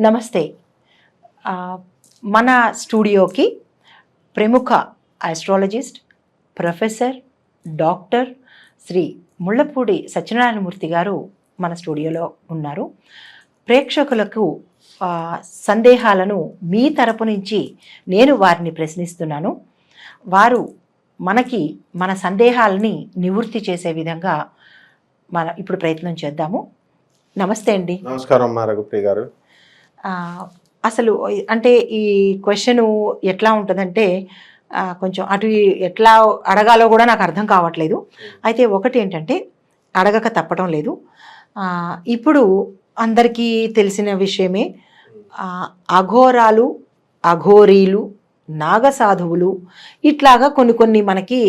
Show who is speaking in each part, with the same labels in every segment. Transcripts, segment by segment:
Speaker 1: నమస్తే. మన స్టూడియోకి ప్రముఖ astrologist, professor, doctor Shri Mullapudi Satyanarayanamurthy గారు మన స్టూడియోలో ఉన్నారు. ప్రేక్షకులకు సందేహాలను మీ తరపు నుంచి నేను వారిని ప్రశ్నిస్తున్నాను. వారు మన సందేహాలని నివృత్తి చేసే విధంగా ఇప్పుడు ప్రయత్నం చేద్దాము. నమస్తే అండి.
Speaker 2: నమస్కారం అమ్మా రఘుప్రియ గారు.
Speaker 1: అసలు అంటే ఈ క్వశ్చన్ ఎట్లా ఉంటుందంటే కొంచెం అటు ఎట్లా అడగాలో కూడా నాకు అర్థం కావట్లేదు. అయితే ఒకటి ఏంటంటే అడగక తప్పడం లేదు. ఇప్పుడు అందరికీ తెలిసిన విషయమే, అఘోరాలు, అఘోరీలు, నాగసాధువులు ఇట్లాగా కొన్ని మనకి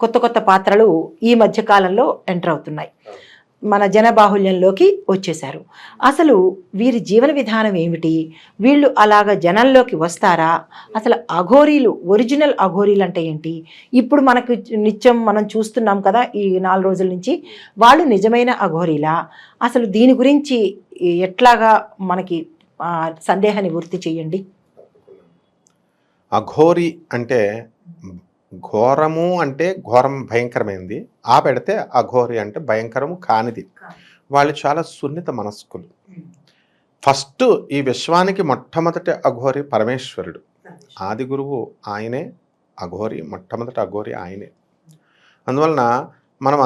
Speaker 1: కొత్త పాత్రలు ఈ మధ్యకాలంలో ఎంటర్ అవుతున్నాయి, మన జనబాహుల్యంలోకి వచ్చేశారు. అసలు వీరి జీవన విధానం ఏమిటి? వీళ్ళు అలాగ జనంలోకి వస్తారా? అసలు అఘోరీలు, ఒరిజినల్ అఘోరీలు అంటే ఏంటి? ఇప్పుడు మనకు నిత్యం మనం చూస్తున్నాం కదా ఈ 4 రోజుల నుంచి, వాళ్ళు నిజమైన అఘోరీలా? అసలు దీని గురించి ఎట్లాగా మనకి సందేహ నివృత్తి చేయండి.
Speaker 2: అఘోరి అంటే ఘోరము, అంటే ఘోరం భయంకరమైనది. పెడితే అఘోరి అంటే భయంకరము కానిది. వాళ్ళు చాలా సున్నిత మనస్కులు. ఫస్ట్ ఈ విశ్వానికి మొట్టమొదటి అఘోరి పరమేశ్వరుడు, ఆది గురువు ఆయనే. అఘోరి మొట్టమొదటి అఘోరి ఆయనే.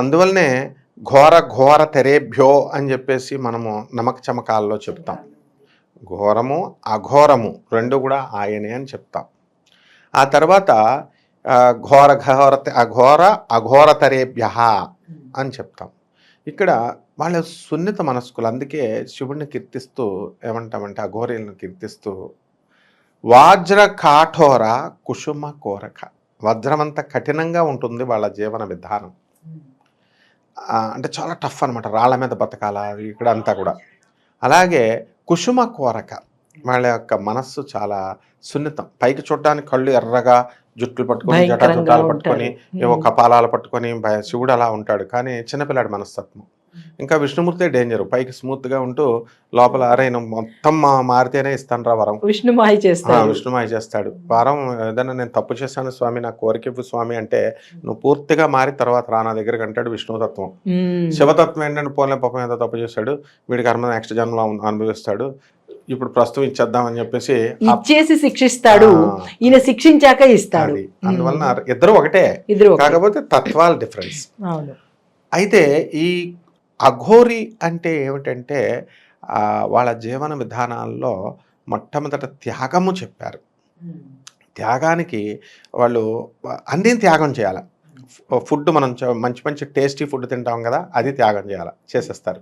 Speaker 2: అందువలనే ఘోర తెరేభ్యో అని చెప్పేసి మనము నమక చమకాల్లో చెప్తాం. ఘోరము అఘోరము రెండు కూడా ఆయనే అని చెప్తాం. ఆ తర్వాత అఘోరతరేభ్య అని చెప్తాం. ఇక్కడ వాళ్ళ సున్నిత మనస్కులు. అందుకే శివుడిని కీర్తిస్తూ ఏమంటామంటే, అఘోరీలను కీర్తిస్తూ వాజ్ర కాఠోర కుసుమ కోరక, వజ్రమంత కఠినంగా ఉంటుంది వాళ్ళ జీవన విధానం. అంటే చాలా టఫ్ అనమాట, రాళ్ళ మీద బతకాల ఇక్కడ అంతా కూడా. అలాగే కుసుమ కోరక, వాళ్ళ యొక్క మనస్సు చాలా సున్నితం. పైకి చూడడానికి కళ్ళు ఎర్రగా, జుట్లు పట్టుకొని, జటాజుటాలు పట్టుకొని, ఏవో కపాలాలు పట్టుకొని శివుడు అలా ఉంటాడు. కానీ చిన్నపిల్లాడి మనస్తత్వం. ఇంకా విష్ణుమూర్తి డేంజర్. పైకి స్మూత్ గా ఉంటూ లోపల అరే మొత్తం మారితేనే ఇస్తాను రా వరం, విష్ణుమాయ చేస్తాడు. వరం ఏదైనా నేను తప్పు చేశాను స్వామి, నా కోరిక ఇవ్వు స్వామి అంటే, నువ్వు పూర్తిగా మారి తర్వాత రా నా దగ్గరికి అంటాడు విష్ణుతత్వం. శివతత్వం ఏంటంటే, పోలే పాపం ఏదో తప్పు చేశాడు, వీడి కర్మ నెక్స్ట్ జన్మలో అనుభవిస్తాడు, ఇప్పుడు ప్రస్తుతం ఇచ్చేద్దామని చెప్పేసి
Speaker 1: ఇచ్చేసి శిక్షిస్తాడు, ఈయన శిక్షించాక ఇస్తాడు.
Speaker 2: అందువలన ఇద్దరు ఒకటే, కాకపోతే తత్వాల డిఫరెన్స్. అయితే ఈ అఘోరి అంటే ఏమిటంటే, వాళ్ళ జీవన విధానాల్లో మొట్టమొదట త్యాగము చెప్పారు. త్యాగానికి వాళ్ళు అన్నీ త్యాగం చేయాలి. ఫుడ్ మనం మంచి టేస్టీ ఫుడ్ తింటాం కదా, అది త్యాగం చేయాలి, చేసేస్తారు.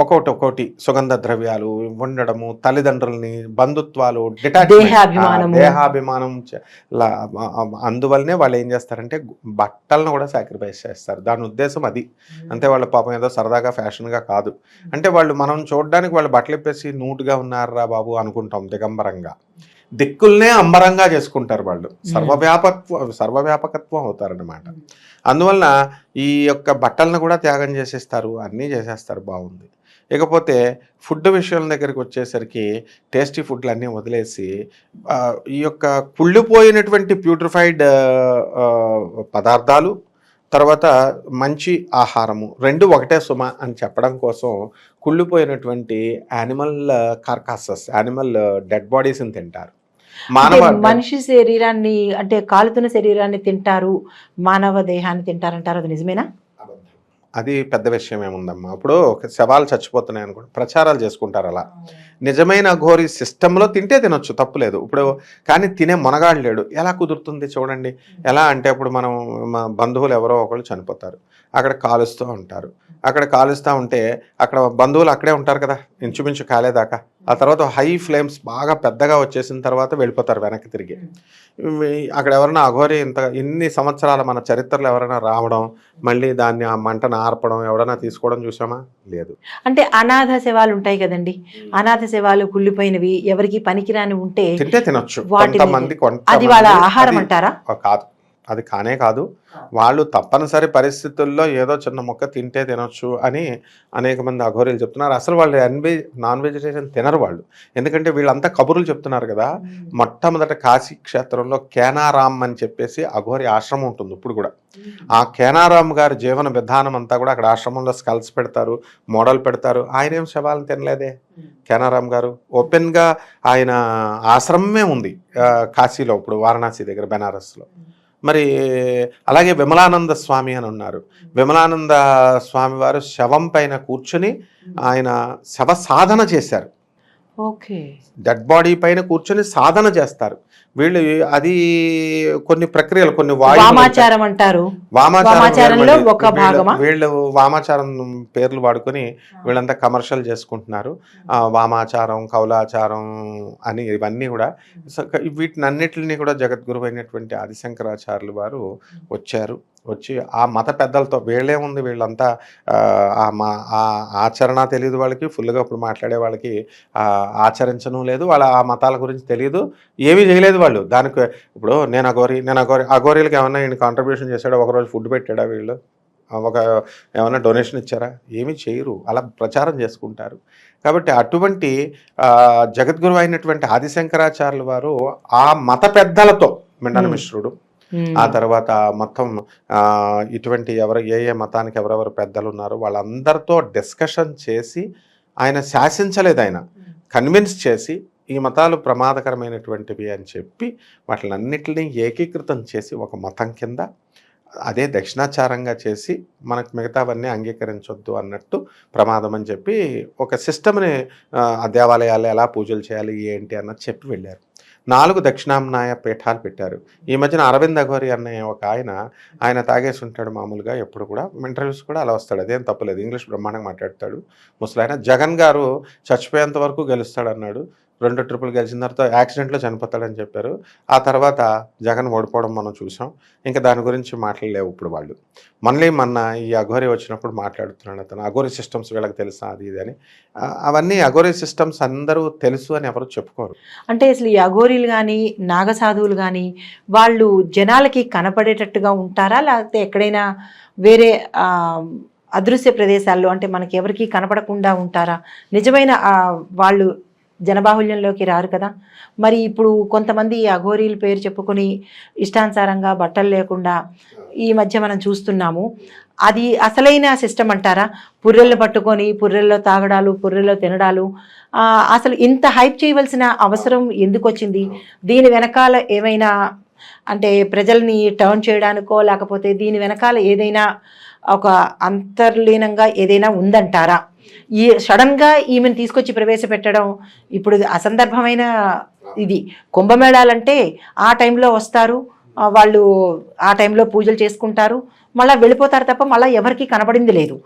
Speaker 2: ఒక్కొక్కటి సుగంధ ద్రవ్యాలు వండడము, తల్లిదండ్రులని, బంధుత్వాలు, దేహాభిమానం. అందువల్లనే వాళ్ళు ఏం చేస్తారంటే బట్టలను కూడా సాక్రిఫైస్ చేస్తారు. దాని ఉద్దేశం అది. అంతే, వాళ్ళ పాపం ఏదో సరదాగా ఫ్యాషన్గా కాదు. అంటే వాళ్ళు మనం చూడడానికి వాళ్ళు బట్టలు ఇప్పేసి నూటుగా ఉన్నారా బాబు అనుకుంటాం, దిగంబరంగా. దిక్కుల్నే అంబరంగా చేసుకుంటారు వాళ్ళు. సర్వవ్యాపకత్వం అవుతారన్నమాట. అందువలన ఈ యొక్క బట్టలను కూడా త్యాగం చేసేస్తారు, అన్నీ చేసేస్తారు. బాగుంది. ఇకపోతే ఫుడ్ విషయం దగ్గరికి వచ్చేసరికి టేస్టీ ఫుడ్లు అన్నీ వదిలేసి ఈ యొక్క కుళ్ళిపోయినటువంటి ప్యూరిఫైడ్ పదార్థాలు, తర్వాత మంచి ఆహారము రెండు ఒకటే సుమ అని చెప్పడం కోసం కుళ్ళిపోయినటువంటి యానిమల్ కార్కాసెస్, యానిమల్ డెడ్ బాడీస్ని తింటారు.
Speaker 1: మనిషి శరీరాన్ని, అంటే కాలుతున్న శరీరాన్ని తింటారు, మానవ దేహాన్ని తింటారంటారు. అది నిజమేనా?
Speaker 2: అది పెద్ద విషయం ఏముందమ్మా. ఇప్పుడు శవాలు చచ్చిపోతున్నాయి అనుకోండి, ప్రచారాలు చేసుకుంటారు. అలా నిజమైన అఘోరీ సిస్టంలో తింటే తినొచ్చు, తప్పులేదు. ఇప్పుడు కానీ తినే మొనగాడు లేడు. ఎలా కుదురుతుంది చూడండి. ఎలా అంటే, ఇప్పుడు మనం మా బంధువులు ఎవరో ఒకళ్ళు చనిపోతారు, అక్కడ కాలుస్తూ ఉంటారు. అక్కడ కాలుస్తూ ఉంటే అక్కడ బంధువులు అక్కడే ఉంటారు కదా, ఇంచుమించు కాలేదాకా. ఆ తర్వాత హై ఫ్లేమ్స్ బాగా పెద్దగా వచ్చేసిన తర్వాత వెళ్ళిపోతారు వెనక్కి తిరిగి. అక్కడ ఎవరైనా అఘోరి ఇన్ని సంవత్సరాల మన చరిత్రలో ఎవరైనా రావడం, మళ్ళీ దాన్ని ఆ మంటను ఆర్పడం, ఎవరైనా తీసుకోవడం చూసామా? లేదు.
Speaker 1: అంటే అనాథ శవాలు ఉంటాయి కదండి, అనాథ శవాలు కుళ్ళిపోయినవి, ఎవరికి పనికిరాని ఉంటే
Speaker 2: తింటే తినొచ్చు.
Speaker 1: అది వాళ్ళ ఆహారం అంటారా?
Speaker 2: కాదు, అది కానే కాదు. వాళ్ళు తప్పనిసరి పరిస్థితుల్లో ఏదో చిన్న ముక్క తింటే తినొచ్చు అని అనేక మంది అఘోరీలు చెప్తున్నారు. అసలు వాళ్ళు నాన్ వెజిటేరియన్ తినరు వాళ్ళు. ఎందుకంటే వీళ్ళంతా కబుర్లు చెప్తున్నారు కదా. మొట్టమొదట కాశీ క్షేత్రంలో కేనారాం అని చెప్పేసి అఘోరి ఆశ్రమం ఉంటుంది ఇప్పుడు కూడా. ఆ కేనారాం గారి జీవన విధానం అంతా కూడా అక్కడ ఆశ్రమంలో స్కల్స్ పెడతారు, మోడల్ పెడతారు. ఆయన ఏం శవాలను తినలేదే కేనారాం గారు. ఓపెన్గా ఆయన ఆశ్రమమే ఉంది కాశీలో, ఇప్పుడు వారణాసి దగ్గర బెనారస్లో. మరి అలాగే విమలానంద స్వామి అని ఉన్నారు. విమలానంద స్వామి వారు శవం పైన కూర్చుని ఆయన శవ సాధన చేశారు.
Speaker 1: ఓకే,
Speaker 2: డెడ్ బాడీ పైన కూర్చొని సాధన చేస్తారు వీళ్ళు. అది కొన్ని ప్రక్రియలు, కొన్ని
Speaker 1: వామాచారం అంటారు. వామాచారంలో ఒక భాగమా?
Speaker 2: వీళ్ళు వామాచారం పేర్లు వాడుకొని వీళ్ళంతా కమర్షియల్ చేసుకుంటున్నారు. వామాచారం, కౌలాచారం అని ఇవన్నీ కూడా. వీటినన్నిటిని కూడా జగద్గురు అయినటువంటి ఆదిశంకరాచార్యులు వారు వచ్చి ఆ మత పెద్దలతో, వీళ్ళేముంది వీళ్ళంతా ఆ ఆచరణ తెలియదు వాళ్ళకి, ఫుల్గా ఇప్పుడు మాట్లాడే వాళ్ళకి ఆచరించడం లేదు, వాళ్ళ ఆ మతాల గురించి తెలియదు, ఏమీ చేయలేదు వాళ్ళు. దానికి ఇప్పుడు నేను అఘోరీలకు ఏమన్నా ఈయన కాంట్రిబ్యూషన్ చేశాడా? ఒకరోజు ఫుడ్ పెట్టాడా? వీళ్ళు ఏమన్నా డొనేషన్ ఇచ్చారా? ఏమీ చేయరు, అలా ప్రచారం చేసుకుంటారు. కాబట్టి అటువంటి జగద్గురు అయినటువంటి ఆదిశంకరాచార్యుల వారు ఆ మత పెద్దలతో, మిండన మిశ్రుడు, ఆ తర్వాత మొత్తం ఇటువంటి ఏ మతానికి ఎవరెవరు పెద్దలు ఉన్నారో వాళ్ళందరితో డిస్కషన్ చేసి, ఆయన శాసించలేదు, ఆయన కన్విన్స్ చేసి ఈ మతాలు ప్రమాదకరమైనటువంటివి అని చెప్పి వాటిలన్నిటినీ ఏకీకృతం చేసి ఒక మతం కింద, అదే దక్షిణాచారంగా చేసి మనకు మిగతావన్నీ అంగీకరించొద్దు అన్నట్టు ప్రమాదం అని చెప్పి ఒక సిస్టమ్ని, దేవాలయాలు ఎలా పూజలు చేయాలి ఏంటి అన్నది చెప్పి వెళ్ళారు. 4 దక్షిణామ్నాయ పీఠాలు పెట్టారు. ఈ మధ్యన అరవింద్ అఘోరి అనే ఒక ఆయన తాగేసి ఉంటాడు మామూలుగా, ఎప్పుడు కూడా ఇంటర్వ్యూస్ కూడా అలా వస్తాడు, అదేం తప్పలేదు, ఇంగ్లీష్ బ్రహ్మాండంగా మాట్లాడతాడు ముసలాయన. జగన్ గారు చచ్చిపోయేంత వరకు గెలుస్తాడు అన్నాడు. 2 ట్రిపుల్ గెలిచిన తర్వాత యాక్సిడెంట్లో చనిపోతాడని చెప్పారు. ఆ తర్వాత జగన్ ఓడిపోవడం మనం చూసాం. ఇంకా దాని గురించి మాట్లాడలేవు ఇప్పుడు వాళ్ళు. మొన్న ఈ అఘోరి వచ్చినప్పుడు మాట్లాడుతున్నాడు అతను, అఘోరి సిస్టమ్స్ వీళ్ళకి తెలుసా అది ఇది అని. అవన్నీ అఘోరి సిస్టమ్స్ అందరూ తెలుసు అని ఎవరు చెప్పుకోరు.
Speaker 1: అంటే అసలు ఈ అఘోరీలు కానీ నాగసాధువులు కానీ వాళ్ళు జనాలకి కనపడేటట్టుగా ఉంటారా, లేకపోతే ఎక్కడైనా వేరే అదృశ్య ప్రదేశాల్లో, అంటే మనకి ఎవరికి కనపడకుండా ఉంటారా? నిజమైన వాళ్ళు జనబాహుల్యంలోకి రారు కదా. మరి ఇప్పుడు కొంతమంది అఘోరీల పేరు చెప్పుకొని ఇష్టానుసారంగా బట్టలు లేకుండా ఈ మధ్య మనం చూస్తున్నాము. అది అసలైన సిస్టమ్ అంటారా? పుర్రెళ్ళు పట్టుకొని పుర్రెల్లో తాగడాలు, పుర్రెల్లో తినడాలు, అసలు ఇంత హైప్ చేయవలసిన అవసరం ఎందుకు వచ్చింది? దీని వెనకాల ఏమైనా, అంటే ప్రజల్ని టర్న్ చేయడానికో, లేకపోతే దీని వెనకాల ఏదైనా ఒక అంతర్లీనంగా ఏదైనా ఉందంటారా? ఈ సడన్గా ఈమెను తీసుకొచ్చి ప్రవేశపెట్టడం ఇప్పుడు అసందర్భమైన. ఇది కుంభమేళాలంటే ఆ టైంలో వస్తారు వాళ్ళు, ఆ టైంలో పూజలు చేసుకుంటారు, మళ్ళీ వెళ్ళిపోతారు తప్ప మళ్ళీ ఎవరికి కనపడింది లేదు.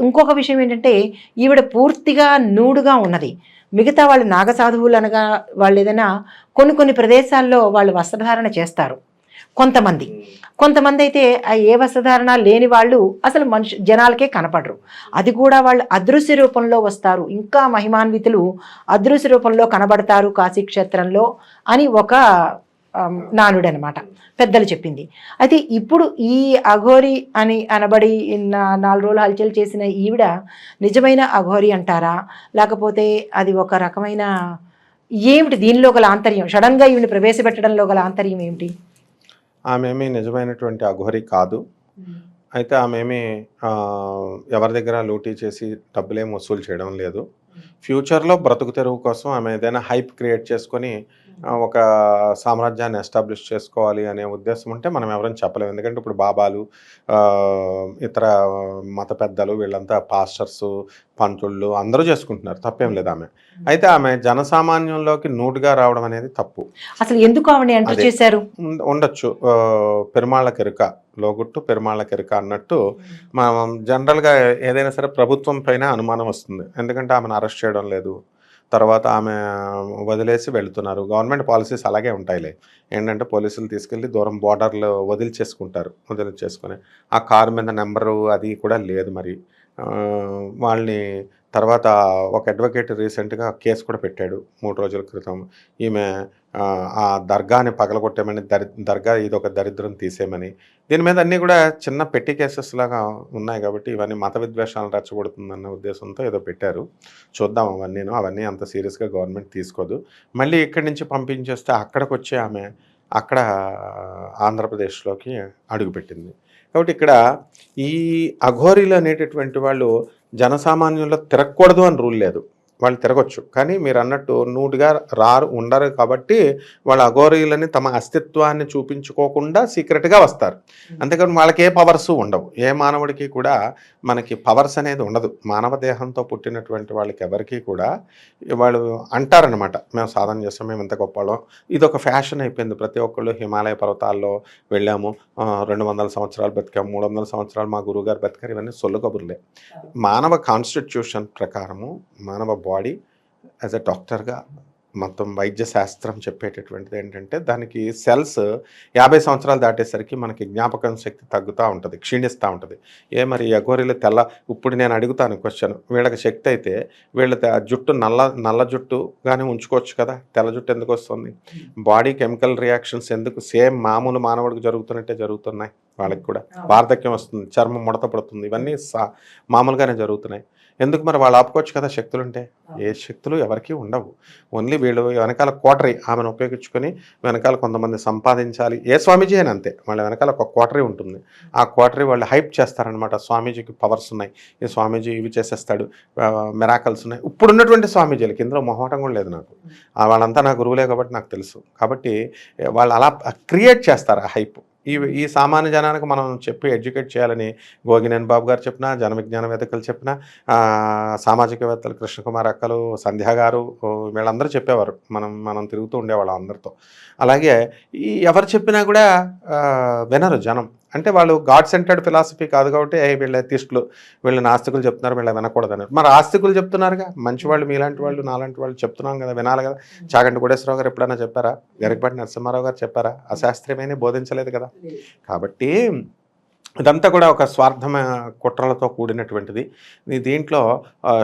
Speaker 1: ఇంకొక విషయం ఏంటంటే ఈవిడ పూర్తిగా నూడుగా ఉన్నది. మిగతా వాళ్ళు నాగసాధువులు అనగా వాళ్ళు ఏదైనా కొన్ని ప్రదేశాల్లో వాళ్ళు వస్త్రధారణ చేస్తారు. కొంతమంది అయితే ఏ వస్త్రధారణ లేని వాళ్ళు అసలు జనాలకే కనపడరు. అది కూడా వాళ్ళు అదృశ్య రూపంలో వస్తారు. ఇంకా మహిమాన్వితులు అదృశ్య రూపంలో కనబడతారు కాశీక్షేత్రంలో అని ఒక నానుడు అనమాట, పెద్దలు చెప్పింది. అయితే ఇప్పుడు ఈ అఘోరి అని అనబడి 4 రోజులు హల్చల్ చేసిన ఈవిడ నిజమైన అఘోరి అంటారా, లేకపోతే అది ఒక రకమైన ఏమిటి దీనిలో గల ఆంతర్యం? సడన్గా ఈవిని ప్రవేశపెట్టడంలో గల ఆంతర్యం ఏమిటి?
Speaker 2: ఆమెమీ నిజమైనటువంటి అఘోరి కాదు. అయితే ఆమెమీ ఎవరి దగ్గర లూటీ చేసి డబ్బులేం వసూలు చేయడం లేదు. ఫ్యూచర్లో బ్రతుకు తెరువు కోసం ఆమె ఏదైనా హైప్ క్రియేట్ చేసుకొని ఒక సామ్రాజ్యాన్ని ఎస్టాబ్లిష్ చేసుకోవాలి అనే ఉద్దేశం ఉంటే మనం ఎవరైనా చెప్పలేము. ఎందుకంటే ఇప్పుడు బాబాలు, ఇతర మత పెద్దలు, వీళ్ళంతా పాస్టర్స్, పంతుళ్ళు అందరూ చేసుకుంటున్నారు, తప్పేం లేదు ఆమె. అయితే ఆమె జనసామాన్యంలోకి నూటుగా రావడం అనేది తప్పు.
Speaker 1: అసలు ఎందుకు ఆమె ఎంటర్ చేశారు?
Speaker 2: ఉండొచ్చు, పెరుమాళ్ళ కెరుక, లోగుట్టు పెరుమాళ్ళ కెరుక అన్నట్టు. మనం జనరల్గా ఏదైనా సరే ప్రభుత్వం పైన అనుమానం వస్తుంది, ఎందుకంటే ఆమెను అరెస్ట్ చేయడం లేదు, తర్వాత ఆమె వదిలేసి వెళుతున్నారు. గవర్నమెంట్ పాలసీస్ అలాగే ఉంటాయిలే. ఏంటంటే పోలీసులు తీసుకెళ్ళి దూరం బోర్డర్లో వదిలించేసుకొని ఆ కారు మీద నెంబరు అది కూడా లేదు. మరి వాళ్ళని తర్వాత ఒక అడ్వకేట్ రీసెంట్గా కేసు కూడా పెట్టాడు 3 రోజుల క్రితం. ఈమె ఆ దర్గాని పగలగొట్టేమని, దర్గా ఇదొక దరిద్రం తీసేయమని. దీని మీద అన్నీ కూడా చిన్న పెట్టి కేసెస్ లాగా ఉన్నాయి కాబట్టి ఇవన్నీ మత విద్వేషాలను రెచ్చగొడుతుందన్న ఉద్దేశంతో ఏదో పెట్టారు. చూద్దాం అవన్నీ అంత సీరియస్గా గవర్నమెంట్ తీసుకోదు. మళ్ళీ ఇక్కడి నుంచి పంపించేస్తే అక్కడికొచ్చి ఆమె అక్కడ ఆంధ్రప్రదేశ్లోకి అడుగుపెట్టింది. కాబట్టి ఇక్కడ ఈ అఘోరీలు అనేటటువంటి వాళ్ళు జనసామాన్యంలో తిరగకూడదు అని రూల్ లేదు. వాళ్ళు తిరగొచ్చు, కానీ మీరు అన్నట్టు నూటిగా ఉండరు కాబట్టి వాళ్ళ అఘోరీలని తమ అస్తిత్వాన్ని చూపించుకోకుండా సీక్రెట్గా వస్తారు. అంతేకాని వాళ్ళకి ఏ పవర్స్ ఉండవు. ఏ మానవుడికి కూడా మనకి పవర్స్ అనేది ఉండదు. మానవ దేహంతో పుట్టినటువంటి వాళ్ళకి ఎవరికి కూడా వాళ్ళు అంటారనమాట, మేము సాధన చేస్తాం, మేము ఇంత గొప్పవాళ్ళం. ఇది ఒక ఫ్యాషన్ అయిపోయింది. ప్రతి ఒక్కళ్ళు హిమాలయ పర్వతాల్లో వెళ్ళాము, 200 సంవత్సరాలు బతికాము, 300 సంవత్సరాలు మా గురువుగారు బతికారు. ఇవన్నీ సొల్లు కబుర్లే. మానవ కాన్స్టిట్యూషన్ ప్రకారము మానవ బాడీ యాజ్ అ డాక్టర్గా మొత్తం వైద్య శాస్త్రం చెప్పేటటువంటిది ఏంటంటే దానికి సెల్స్ 50 సంవత్సరాలు దాటేసరికి మనకి జ్ఞాపకం శక్తి తగ్గుతూ ఉంటుంది, క్షీణిస్తూ ఉంటుంది. మరి అఘోరీలు ఇప్పుడు నేను అడుగుతాను క్వశ్చన్, వీళ్ళకి శక్తి అయితే వీళ్ళ జుట్టు నల్ల జుట్టుగానే ఉంచుకోవచ్చు కదా, తెల్ల జుట్టు ఎందుకు వస్తుంది? బాడీ కెమికల్ రియాక్షన్స్ ఎందుకు సేమ్ మామూలు మానవుడికి జరుగుతున్నట్టే జరుగుతున్నాయి. వాళ్ళకి కూడా వార్ధక్యం వస్తుంది, చర్మం ముడత పడుతుంది, ఇవన్నీ మామూలుగానే జరుగుతున్నాయి. ఎందుకు మరి వాళ్ళు ఆపుకోవచ్చు కదా శక్తులుంటే? ఏ శక్తులు ఎవరికి ఉండవు. ఓన్లీ వీళ్ళు వెనకాల కోటరీ ఆమెను ఉపయోగించుకొని వెనకాల కొంతమంది సంపాదించాలి. ఏ స్వామీజీ అయినా అంతే, వాళ్ళ వెనకాల ఒక కోటరీ ఉంటుంది. ఆ కోటరీ వాళ్ళు హైప్ చేస్తారనమాట. స్వామీజీకి పవర్స్ ఉన్నాయి, ఈ స్వామీజీ ఇవి చేసేస్తాడు, మిరాకల్స్ ఉన్నాయి. ఇప్పుడు ఉన్నటువంటి స్వామీజీలకి ఇందులో మొహమాటం కూడా లేదు నాకు. వాళ్ళంతా నా గురువులే కాబట్టి నాకు తెలుసు. కాబట్టి వాళ్ళు అలా క్రియేట్ చేస్తారు ఆ హైప్. ఈ సామాన్య జనానికి మనం చెప్పి ఎడ్యుకేట్ చేయాలని గోగినేని బాబు గారు చెప్పినా, జన విజ్ఞానవేత్తలు చెప్పినా, సామాజికవేత్తలు కృష్ణకుమార్ అక్కలు, సంధ్య గారు, వీళ్ళందరూ చెప్పేవారు. మనం తిరుగుతూ ఉండేవాళ్ళం అందరితో. అలాగే ఎవరు చెప్పినా కూడా వినరు జనం. అంటే వాళ్ళు గాడ్ సెంటర్డ్ ఫిలాసఫీ కాదు కాబట్టి వీళ్ళ ఎథిస్టులు, వీళ్ళు నాస్తికులు చెప్తున్నారు, వీళ్ళ వినకూడదన్నారు. మరి ఆస్తికులు చెప్తున్నారుగా, మంచివాళ్ళు, మీలాంటి వాళ్ళు, నాలాంటి వాళ్ళు చెప్తున్నాం కదా, వినాలి కదా. చాగంటి కోటేశ్వరరావు గారు ఎప్పుడైనా చెప్పారా? గరికపాటి నరసింహారావు గారు చెప్పారా? అశాస్త్రీయమైన బోధించలేదు కదా. కాబట్టి ఇదంతా కూడా ఒక స్వార్థమ కుట్రలతో కూడినటువంటిది. దీంట్లో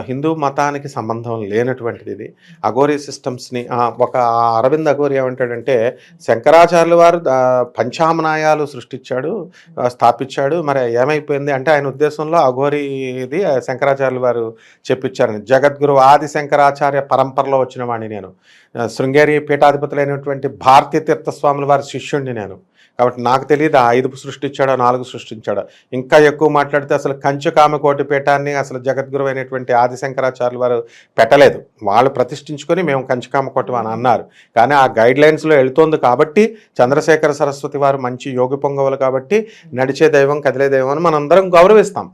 Speaker 2: హిందూ మతానికి సంబంధం లేనటువంటిది. ఇది అఘోరీ సిస్టమ్స్ని ఒక అరవింద్ అఘోరీ ఏమంటాడంటే, శంకరాచార్యుల వారు పంచామనాయాలు స్థాపించాడు. మరి ఏమైపోయింది అంటే ఆయన ఉద్దేశంలో అఘోరీది శంకరాచార్యుల వారు చెప్పించారని. జగద్గురు ఆది శంకరాచార్య పరంపరలో వచ్చిన వాడిని నేను. శృంగేరి పీఠాధిపతులైనటువంటి భారతీ తీర్థస్వాముల వారి శిష్యుడిని నేను. కాబట్టి నాకు తెలియదు 5 సృష్టించాడో 4 సృష్టించాడో. ఇంకా ఎక్కువ మాట్లాడితే అసలు కంచుకామకోటి పీఠాన్ని అసలు జగద్గురు అయినటువంటి ఆది శంకరాచార్యులు వారు పెట్టలేదు. వాళ్ళు ప్రతిష్ఠించుకొని మేము కంచుకామకోటి అని అన్నారు. కానీ ఆ గైడ్ లైన్స్లో వెళుతోంది కాబట్టి, చంద్రశేఖర సరస్వతి వారు మంచి యోగి పొంగవులు కాబట్టి నడిచే దైవం, కదిలే దైవం అని మనందరం గౌరవిస్తాం.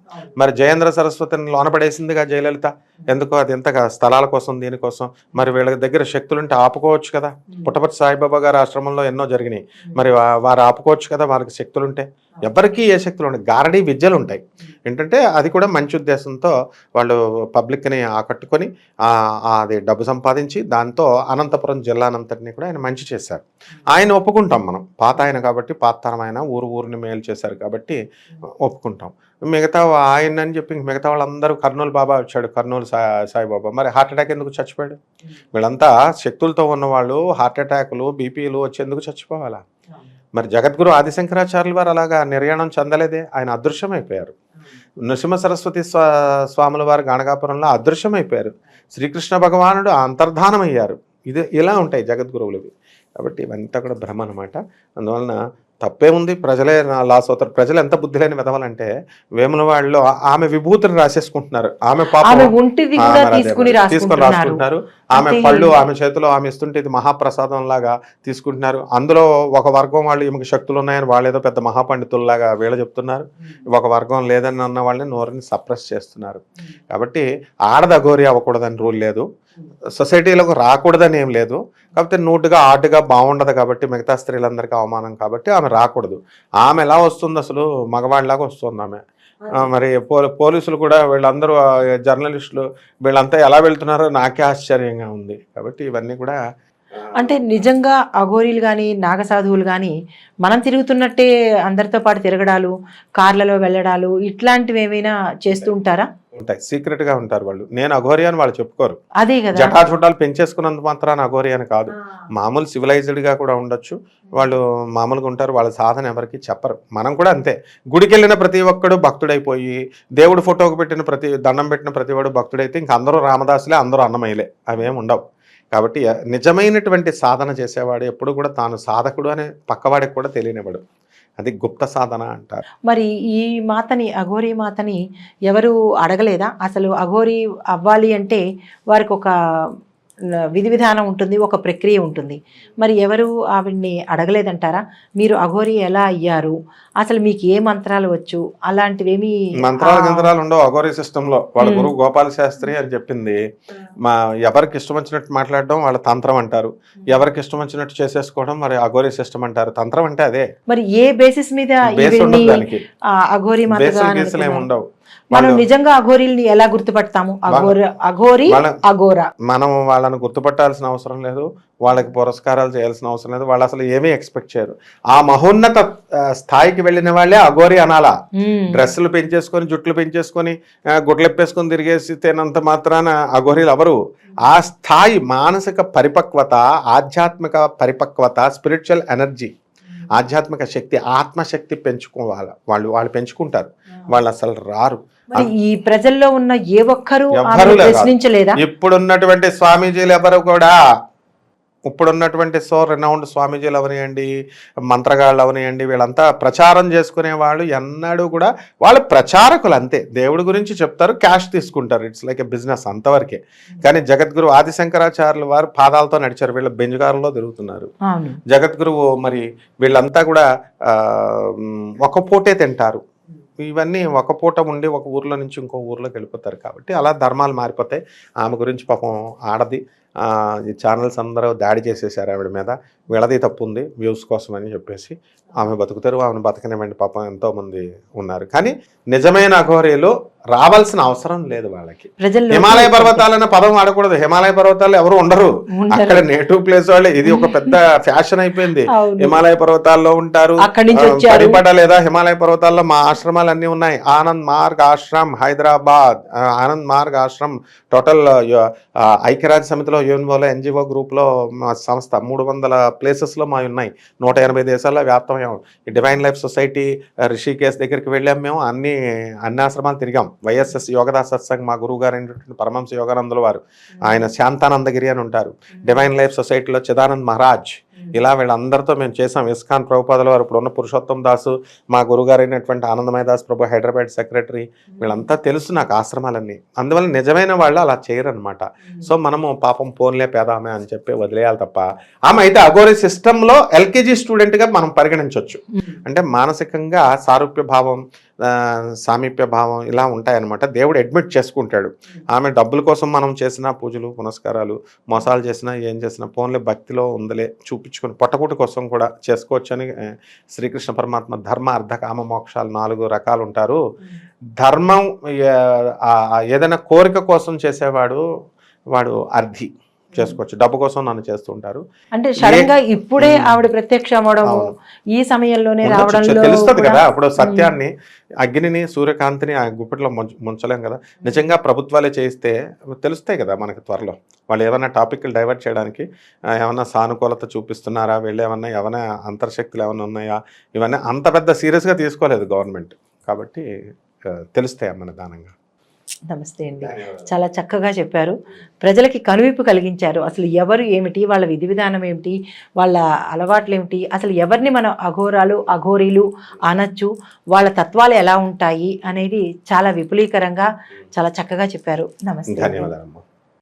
Speaker 2: మరి జయేంద్ర సరస్వతిని లోనపడేసిందిగా జయలలిత. ఎందుకో అది ఎంతగా స్థలాల కోసం, దీనికోసం. మరి వీళ్ళ దగ్గర శక్తులుంటే ఆపుకోవచ్చు కదా. పుట్టపర్తి సాయిబాబా గారి ఆశ్రమంలో ఎన్నో జరిగినాయి. మరి వారు ఆపుకోవచ్చు కదా, వారికి శక్తులుంటే. ఎవరికి ఏ శక్తులు ఉంటాయి, గారడీ విద్యలు ఉంటాయి. ఏంటంటే అది కూడా మంచి ఉద్దేశంతో వాళ్ళు పబ్లిక్ని ఆకట్టుకొని అది డబ్బు సంపాదించి దాంతో అనంతపురం జిల్లానంతటినీ కూడా ఆయన మంచి చేశారు. ఆయన ఒప్పుకుంటాం మనం, పాత ఆయన కాబట్టి, పాతతరం ఆయన, ఊరిని మేలు చేశారు కాబట్టి ఒప్పుకుంటాం. మిగతా ఆయన అని చెప్పి మిగతా వాళ్ళందరూ, కర్నూలు బాబా వచ్చాడు, కర్నూలు సాయిబాబా, మరి హార్ట్ అటాక్ ఎందుకు చచ్చిపోయాడు? వీళ్ళంతా శక్తులతో ఉన్నవాళ్ళు హార్ట్ అటాకులు, బీపీలు వచ్చేందుకు చచ్చిపోవాలా? మరి జగద్గురు ఆదిశంకరాచార్యుల వారు అలాగా నిర్యాణం చెందలేదే, ఆయన అదృశ్యమైపోయారు. నృసింహ సరస్వతి స్వాముల వారు గాణగాపురంలో అదృశ్యమైపోయారు. శ్రీకృష్ణ భగవానుడు అంతర్ధానమయ్యారు. ఇలా ఉంటాయి జగద్గురువులవి. కాబట్టి ఇవంతా కూడా భ్రమ అనమాట. అందువలన తప్పేముంది, ప్రజలే లాస్ అవుతారు. ప్రజలు ఎంత బుద్ధి లేని వెదవాలంటే, వేములవాడలో ఆమె విభూతిని రాసేసుకుంటున్నారు. ఆమె పాపం తీసుకొని రాసుకుంటున్నారు. ఆమె పళ్ళు ఆమె చేతిలో ఆమె ఇస్తుంటే ఇది మహాప్రసాదం లాగా తీసుకుంటున్నారు. అందులో ఒక వర్గం వాళ్ళు ఈమెకు శక్తులు ఉన్నాయని వాళ్ళు ఏదో పెద్ద మహాపండితుల్లాగా వీళ్ళు చెప్తున్నారు. ఒక వర్గం లేదని అన్న వాళ్ళని నోరుని సప్రెస్ చేస్తున్నారు. కాబట్టి ఆడది అఘోరీ అవ్వకూడదని రూల్ లేదు, సొసైటీలకు రాకూడదని ఏం లేదు. కాకపోతే నూటుగా ఆటుగా బాగుండదు కాబట్టి, మిగతా స్త్రీలందరికీ అవమానం కాబట్టి ఆమె రాకూడదు. ఆమె ఎలా వస్తుంది, అసలు మగవాడిలాగా వస్తుంది ఆమె. మరి పోలీసులు కూడా వీళ్ళందరూ, జర్నలిస్టులు వీళ్ళంతా ఎలా వెళ్తున్నారో నాకే ఆశ్చర్యంగా ఉంది. కాబట్టి ఇవన్నీ కూడా
Speaker 1: అంటే నిజంగా అఘోరీలు కానీ, నాగసాధువులు కానీ మనం తిరుగుతున్నట్టే అందరితో పాటు తిరగడాలు, కార్లలో వెళ్ళడాలు, ఇట్లాంటివి ఏమైనా చేస్తూ ఉంటారా?
Speaker 2: ఉంటాయి, సీక్రెట్ గా ఉంటారు వాళ్ళు. నేను అఘోరి అని వాళ్ళు చెప్పుకోరు.
Speaker 1: అదే కదా,
Speaker 2: జటాచుట్టాలు పెంచేసుకున్నంత మాత్రాన అఘోరి అని కాదు. మామూలు సివిలైజ్డ్ గా కూడా ఉండొచ్చు. వాళ్ళు మామూలుగా ఉంటారు. వాళ్ళ సాధన ఎవరికి చెప్పరు. మనం కూడా అంతే. గుడికి వెళ్ళిన ప్రతి ఒక్కడు భక్తుడైపోయి, దేవుడు ఫోటోకి పెట్టిన దండం పెట్టిన ప్రతి వాడు భక్తుడైతే ఇంక అందరూ రామదాసులే, అందరూ అన్నమయ్యలే, అవేం ఉండవు. కాబట్టి నిజమైనటువంటి సాధన చేసేవాడు ఎప్పుడు కూడా తాను సాధకుడు అనే పక్కవాడికి కూడా తెలియనివాడు. అది గుప్త సాధన అంటారు.
Speaker 1: మరి ఈ మాతని, అఘోరీ మాతని ఎవరు అడగలేదా? అసలు అఘోరీ అవ్వాలి అంటే వారికి ఒక విధి విధానం ఉంటుంది, ఒక ప్రక్రియ ఉంటుంది. మరి ఎవరు ఆవిడ్ని అడగలేదంటారా? మీరు అఘోరీ ఎలా అయ్యారు, అసలు మీకు ఏ మంత్రాలు వచ్చు, అలాంటివేమీ
Speaker 2: మంత్రాలు ఉండవు అఘోరీ సిస్టంలో. వాళ్ళ గురువు గోపాల శాస్త్రి అని చెప్పింది. ఎవరికి ఇష్టం వచ్చినట్టు మాట్లాడడం వాళ్ళ తంత్రం అంటారు. ఎవరికి ఇష్టం వచ్చినట్టు చేసేసుకోవడం మరి అఘోరీ సిస్టమ్ అంటారు. తంత్రం అంటే అదే.
Speaker 1: మరి ఏ బేసిస్ మీద అఘోరీ మాత
Speaker 2: ఏమి ఉండవు.
Speaker 1: మనం నిజంగా అఘోరీల్ని ఎలా గుర్తుపడతాము? అఘోరీ అఘోరా
Speaker 2: మనం వాళ్ళని గుర్తుపట్టాల్సిన అవసరం లేదు, వాళ్ళకి పురస్కారాలు చేయాల్సిన అవసరం లేదు. వాళ్ళు అసలు ఏమీ ఎక్స్పెక్ట్ చేయరు. ఆ మహోన్నత స్థాయికి వెళ్ళిన వాళ్ళే అఘోరీ అనాలా. డ్రెస్సులు పెంచేసుకొని, జుట్లు పెంచేసుకొని, గుడ్లెప్పేసుకొని తిరిగేసి తినంత మాత్రాన అఘోరీలు ఎవరు. ఆ స్థాయి మానసిక పరిపక్వత, ఆధ్యాత్మిక పరిపక్వత, స్పిరిచువల్ ఎనర్జీ, ఆధ్యాత్మిక శక్తి, ఆత్మశక్తి పెంచుకోవాలి. వాళ్ళు పెంచుకుంటారు. వాళ్ళు అసలు రారు.
Speaker 1: ఈ ప్రజల్లో ఉన్న ఏ ఒక్కరు ప్రశ్నించలేదా?
Speaker 2: ఇప్పుడున్నటువంటి స్వామీజీలు ఎవరు కూడా, ఇప్పుడున్నటువంటి రెనౌండ్ స్వామీజీలు అవనియండి, మంత్రగాళ్ళు అవనియండి, వీళ్ళంతా ప్రచారం చేసుకునే వాళ్ళు ఎన్నడూ కూడా వాళ్ళు ప్రచారకులు అంతే. దేవుడి గురించి చెప్తారు, క్యాష్ తీసుకుంటారు. ఇట్స్ లైక్ ఎ బిజినెస్ అంతవరకే. కానీ జగద్గురు ఆదిశంకరాచార్యుల వారు పాదాలతో నడిచారు, వీళ్ళ బెంజుగారులో తిరుగుతున్నారు. జగద్గురువు మరి వీళ్ళంతా కూడా ఒక పూటే తింటారు. ఇవన్నీ ఒక పూట ఉండి ఒక ఊర్లో నుంచి ఇంకో ఊర్లోకి వెళ్ళిపోతారు. కాబట్టి అలా ధర్మాలు మారిపోతాయి. ఆమె గురించి పాపం ఆడది, ఈ ఛానల్స్ అందరూ దాడి చేసేసారు ఆవిడ మీద. వీళ్ళది తప్పు ఉంది వ్యూస్ కోసం అని చెప్పేసి. ఆమె బతుకుతారు, ఆమెను బతకనివ్వండి, పాపం ఎంతోమంది ఉన్నారు. కానీ నిజమైన అఘోరీలు రావాల్సిన అవసరం లేదు వాళ్ళకి. హిమాలయ పర్వతాలన్న పదం వాడకూడదు. హిమాలయ పర్వతాలు ఎవరు ఉండరు, అక్కడ నేటివ్ ప్లేస్ వాళ్ళే. ఇది ఒక పెద్ద ఫ్యాషన్ అయిపోయింది. హిమాలయ పర్వతాల్లో ఉంటారు, పడిపడలేదా? హిమాలయ పర్వతాల్లో మా ఆశ్రమాలు అన్ని ఉన్నాయి. ఆనంద్ మార్గ్ ఆశ్రమ్ హైదరాబాద్, ఆనంద్ మార్గ్ ఆశ్రమ్ టోటల్ ఐక్యరాజ్య సమితిలో, యూఎన్ఓలో, ఎన్జిఓ గ్రూప్లో మా సంస్థ 300 ప్లేసెస్లో మా ఉన్నాయి. 180 దేశాల్లో వ్యాప్తం. ఈ డివైన్ లైఫ్ సొసైటీ రిషికేశ్ దగ్గరికి వెళ్ళాం మేము. అన్ని ఆశ్రమాలు తిరిగాం. వైఎస్ఎస్ యోగదా సత్సంగ్ మా గురువు గారు అయినటువంటి పరమహంస యోగానందుల వారు, ఆయన శాంతానందగిరి అని ఉంటారు. డివైన్ లైఫ్ సొసైటీలో చిదానంద్ మహారాజ్, ఇలా వీళ్ళందరితో మేము చేసాం. ఇస్కాన్ ప్రభుపాదుల వారు, ఇప్పుడు ఉన్న పురుషోత్తం దాసు మా గురుగారు అయినటువంటి ఆనందమయ దాస్ ప్రభు హైదరాబాద్ సెక్రటరీ, వీళ్ళంతా తెలుసు నాకు ఆశ్రమాలన్నీ. అందువల్ల నిజమైన వాళ్ళు అలా చేయరనమాట. సో మనము పాపం పోన్లే పేదామే అని చెప్పి వదిలేయాలి తప్ప, ఆమె అయితే అఘోరీ సిస్టంలో ఎల్కేజీ స్టూడెంట్గా మనం పరిగణించవచ్చు. అంటే మానసికంగా సారూప్య భావం, సామీప్య భావం ఇలా ఉంటాయన్నమాట. దేవుడు అడ్మిట్ చేసుకుంటాడు. ఆమె డబ్బుల కోసం మనం చేసిన పూజలు పునస్కారాలు, మోసాలు చేసినా, ఏం చేసినా పోన్లే భక్తిలో ఉందలే చూపించుకొని పొట్టకూటి కోసం కూడా చేసుకోవచ్చు అని శ్రీకృష్ణ పరమాత్మ ధర్మ అర్థ కామ మోక్షాలు 4 రకాలు ఉంటారు. ధర్మం ఏదైనా కోరిక కోసం చేసేవాడు వాడు అర్థి చేసుకోవచ్చు. డబ్బు కోసం నన్ను చేస్తుంటారు.
Speaker 1: అంటే సడన్ గా ఇప్పుడే ఆవిడ ప్రత్యక్ష అవడము, ఈ సమయంలోనే రావడంలో
Speaker 2: తెలుస్తుంది కదా. అప్పుడు సత్యాన్ని, అగ్నిని, సూర్యకాంతిని ఆ గుప్పిట్లో ముంచలేం కదా. నిజంగా ప్రభుత్వాలే చేయిస్తే తెలుస్తాయి కదా మనకి త్వరలో. వాళ్ళు ఏమైనా టాపిక్లు డైవర్ట్ చేయడానికి ఏమన్నా సానుకూలత చూపిస్తున్నారా, వీళ్ళు ఏమన్నా అంతర్శక్తులు ఏమైనా ఉన్నాయా, ఇవన్నీ అంత పెద్ద సీరియస్గా తీసుకోలేదు గవర్నమెంట్. కాబట్టి తెలుస్తాయి మన దానంగా.
Speaker 1: నమస్తే అండి, చాలా చక్కగా చెప్పారు. ప్రజలకి కనువిప్పు కలిగించారు. అసలు ఎవరు ఏమిటి, వాళ్ళ విధి విధానం ఏమిటి, వాళ్ళ అలవాట్లు ఏమిటి, అసలు ఎవరిని మనం అఘోరాలు అఘోరీలు అనొచ్చు, వాళ్ళ తత్వాలు ఎలా ఉంటాయి అనేది చాలా విపులీకరంగా చాలా చక్కగా చెప్పారు. నమస్తే.
Speaker 2: ధన్యవాదాలు.